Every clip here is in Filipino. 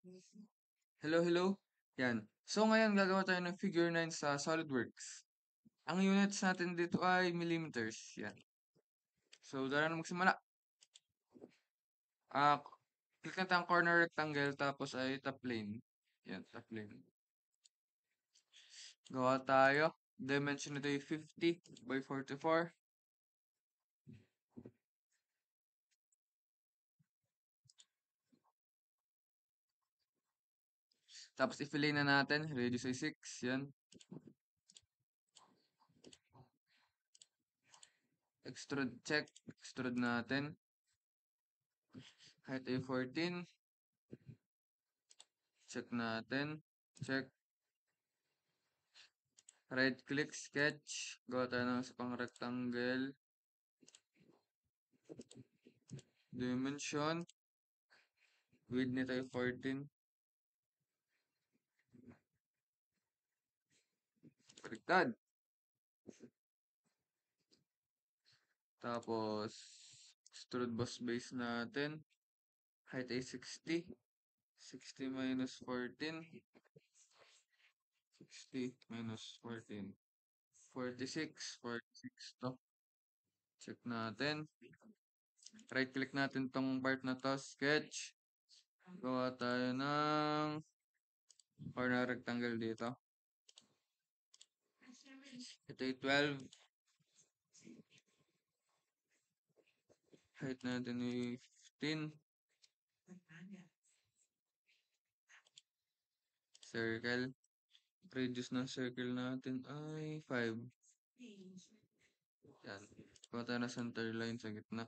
Hello, hello. Yan. So ngayon gagawa tayo ng figure 9 sa SolidWorks. Ang units natin dito ay millimeters. Yan. So dara na magsimula. Ah, click natin ang corner rectangle tapos ay top plane. Yan, top plane. Gawa tayo. Dimension nito ay 50 by 44. Tapos i-fillet na natin. Radius ay 6. Yan. Extrude check. Extrude natin. Height ay 14. Check natin. Check. Right click, sketch. Gawa tayo ng isa pang rectangle. Dimension. Width nito ay 14. Baliktad. Tapos, extrude boss base natin. Height ay 60. 60 minus 14. 60 minus 14. 46. 46 to. Check natin. Right click natin tong part na to. Sketch. Gawa tayo ng corner rectangle dito. Ito ay 12. Height natin ay 15. Circle. Radius ng circle natin ay 5. Yan. Gawa tayo ng center line sa gitna.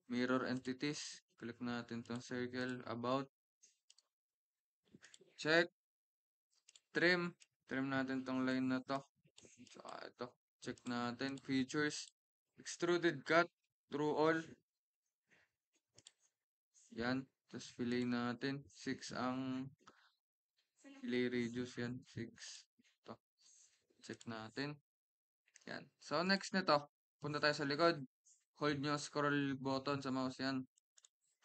Mirror entities. Click natin tong circle. About. Check. Trim. Trim natin tong line na to. Saka ito. Check natin. Features. Extruded cut. Through all. Yan. Tapos fillet natin. 6 ang fillet radius yan. 6. Ito. Check natin. Yan. So next nito. Punta tayo sa likod. Hold nyo scroll button sa mouse yan.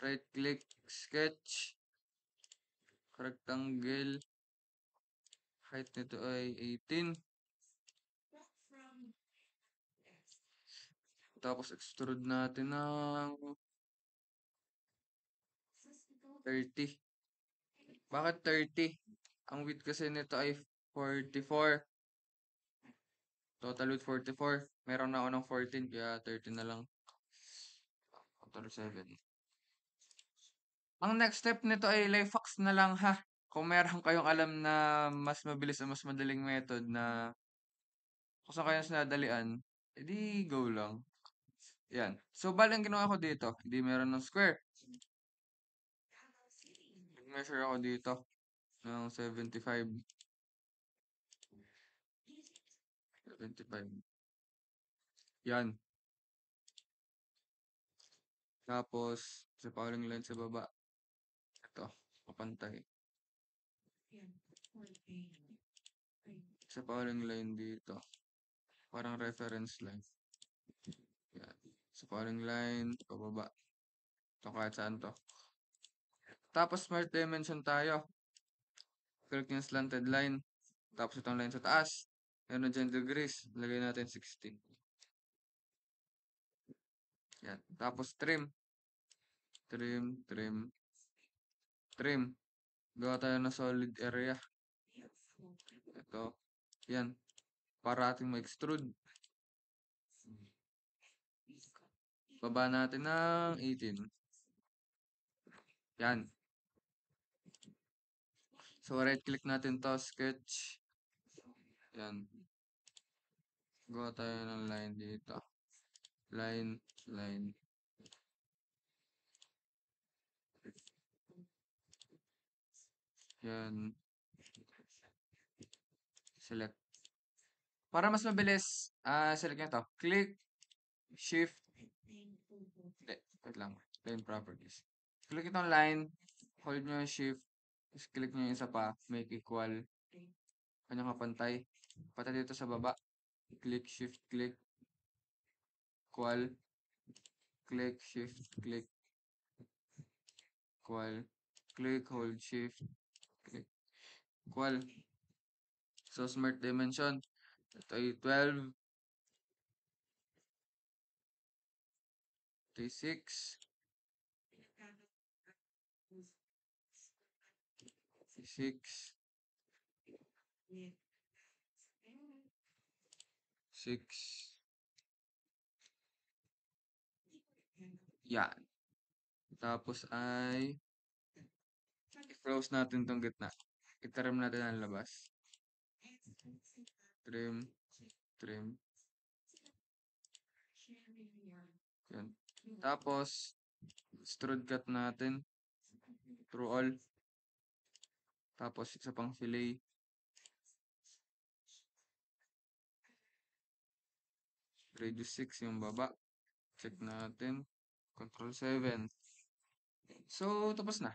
Right click. Sketch. Rectangle. Height nito ay 18. Tapos extrude natin ng 30. Bakit 30? Ang width kasi nito ay 44. Total width 44. Meron na ako ng 14 kaya 30 na lang. Total 7. Ang next step nito ay life hacks na lang ha. Kung meron kayong alam na mas mabilis o mas madaling method na kung saan kayo sinadalian, edi go lang. Yan. So, bali ang ginawa ko dito, hindi meron ng square. Nag-measure ako dito ng 75. 75. Yan. Tapos, sa pauling line sa baba. Ito, kapantay. Sa pauling line dito. Parang reference line. Yan. Sa pauling line, pababa. Ito kahit saan to. Tapos, smart dimension tayo. Click yung slanted line. Tapos, itong line sa taas. Meron dyan degrees. Lagay natin 60. Yan. Tapos, trim. Trim, trim, trim. Gawa tayo ng solid area. Ito. Yan. Para ating ma-extrude. Baba natin ng 18. Yan. So, right click natin to, sketch. Yan. Gawa tayo ng line dito. Line, line. Yan. Select. Para mas mabilis, select nyo to. Click, shift. Hindi, wait lang. Line properties. Click itong line. Hold nyo yung shift. Tapos click nyo yung isa pa. Make equal. Kanyang kapantay. Pati dito sa baba. Click, shift, click. Equal. Click, shift, click. Equal. Click, hold, shift, click. Equal. So, smart dimension. Ito ay 12, 36, 6, 6. Yan. Tapos ay i-close natin tong gitna. I-trim natin ang labas. Trim, trim. Yan. Tapos, extrude cut natin. Through all. Tapos, isa pang fillet. Radius 6 yung baba. Check natin. Control 7. So, tapos na.